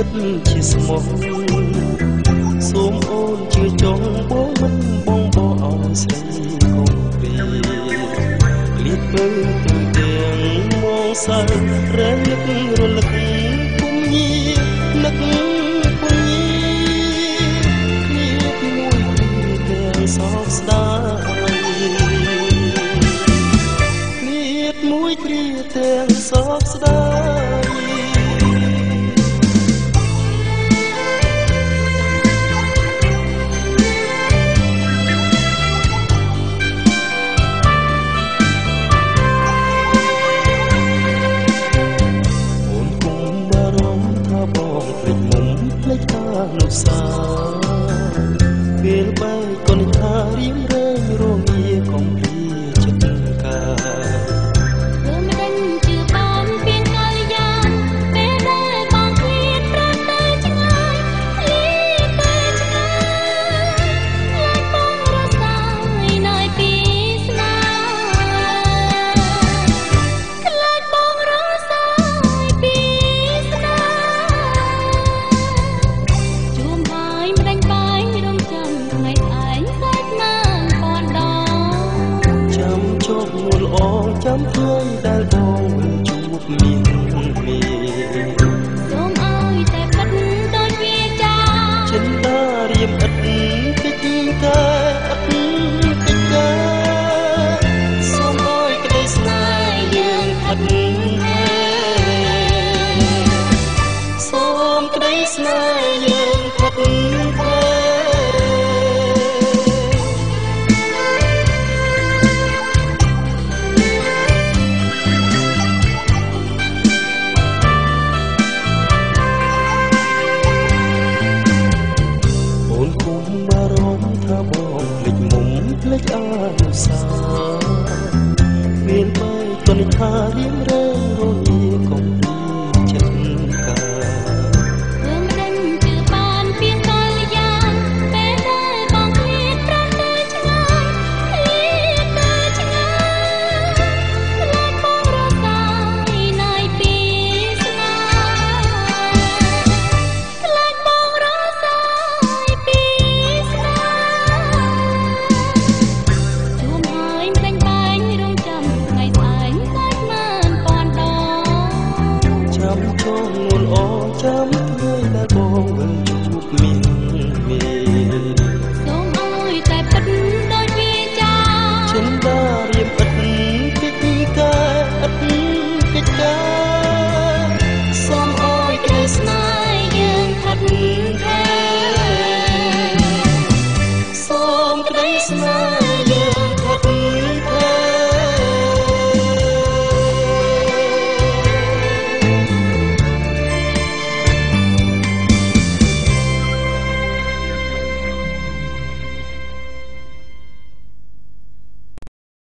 តជាស្មោះសូមអូនជឿចង់បងមិនបងបោឲ្យស្រីកុំព្រាលៀបមើលទាំងមងសើរែងនឹករលឹកពុំញីនឹកពុំញីគ្នាមួយទាំងសោកស្ដាយគ្នាមួយគ្រាទាំងសោកស្ដាយនុសាពេលបែកកូនថារៀងរែងរងាកុំព្រាចិត្តកាធ្វើមិនជឿបានពៀនកាលយ៉ាងពេលដែលបងឃ្លាតប្រត់ទៅឆ្ងាយឃ្លាតទៅឆ្ងាយឡើងបងរសាយនៅពីស្នាខ្លាចបងរសាយពីស្នាចាំថ្ងៃដែលបងជួបមានមេសូមឲ្យតែពិតដូចវាចាចិនតារៀមឥតតិចតែឥតតិចតែសូមឲ្យក្តីស្នេហ៍យើងផិតសូមក្តីស្នេហ៍យើងផិតបារម្ភថាបងភ្លេចមុំភ្លេចអនុសា